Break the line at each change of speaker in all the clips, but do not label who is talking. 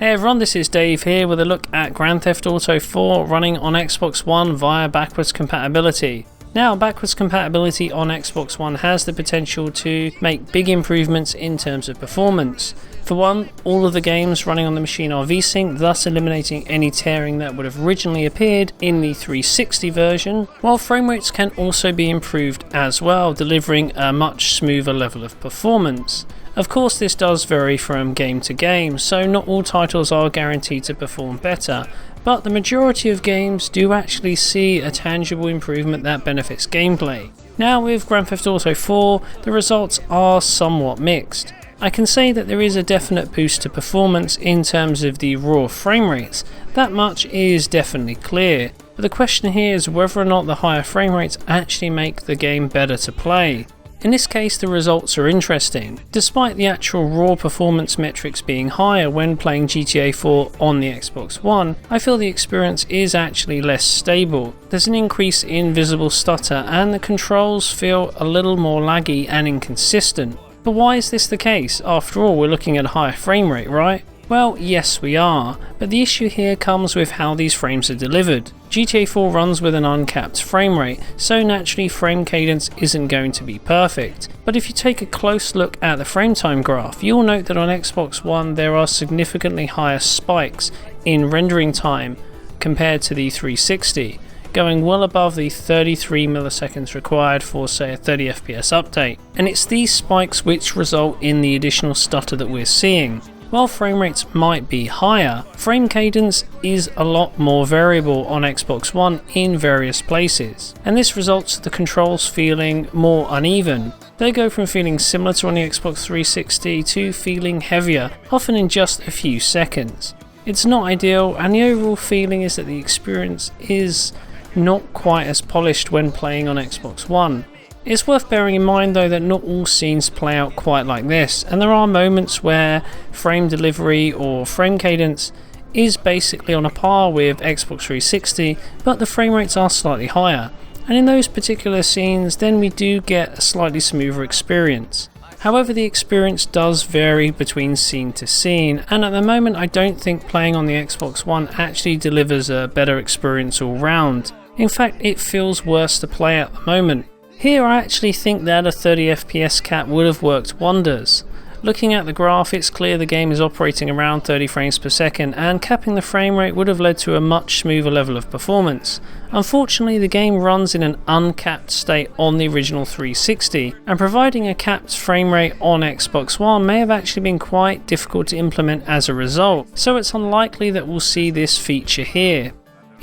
Hey everyone, this is Dave here with a look at Grand Theft Auto 4 running on Xbox One via backwards compatibility. Now, backwards compatibility on Xbox One has the potential to make big improvements in terms of performance. For one, all of the games running on the machine are VSync, thus eliminating any tearing that would have originally appeared in the 360 version, while frame rates can also be improved as well, delivering a much smoother level of performance. Of course, this does vary from game to game, so not all titles are guaranteed to perform better, but the majority of games do actually see a tangible improvement that benefits gameplay. Now, with Grand Theft Auto 4, the results are somewhat mixed. I can say that there is a definite boost to performance in terms of the raw frame rates. That much is definitely clear, but the question here is whether or not the higher frame rates actually make the game better to play. In this case, the results are interesting. Despite the actual raw performance metrics being higher when playing GTA 4 on the Xbox One, I feel the experience is actually less stable. There's an increase in visible stutter and the controls feel a little more laggy and inconsistent. But why is this the case? After all, we're looking at a higher frame rate, right? Well, yes we are, but the issue here comes with how these frames are delivered. GTA 4 runs with an uncapped frame rate, so naturally frame cadence isn't going to be perfect. But if you take a close look at the frame time graph, you'll note that on Xbox One there are significantly higher spikes in rendering time compared to the 360, going well above the 33 milliseconds required for, say, a 30 FPS update. And it's these spikes which result in the additional stutter that we're seeing. While frame rates might be higher, frame cadence is a lot more variable on Xbox One in various places, and this results in the controls feeling more uneven. They go from feeling similar to on the Xbox 360 to feeling heavier, often in just a few seconds. It's not ideal, and the overall feeling is that the experience is not quite as polished when playing on Xbox One. It's worth bearing in mind though that not all scenes play out quite like this, and there are moments where frame delivery or frame cadence is basically on a par with Xbox 360, but the frame rates are slightly higher, and in those particular scenes then we do get a slightly smoother experience. However, the experience does vary between scene to scene, and at the moment I don't think playing on the Xbox One actually delivers a better experience all round. In fact, it feels worse to play at the moment. Here I actually think that a 30 FPS cap would have worked wonders. Looking at the graph, it's clear the game is operating around 30 frames per second, and capping the frame rate would have led to a much smoother level of performance. Unfortunately, the game runs in an uncapped state on the original 360, and providing a capped frame rate on Xbox One may have actually been quite difficult to implement as a result, so it's unlikely that we'll see this feature here.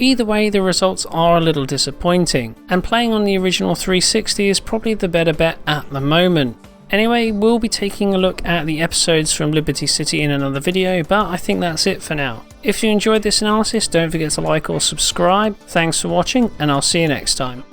Either way, the results are a little disappointing, and playing on the original 360 is probably the better bet at the moment. Anyway, we'll be taking a look at the episodes from Liberty City in another video, but I think that's it for now. If you enjoyed this analysis, don't forget to like or subscribe. Thanks for watching, and I'll see you next time.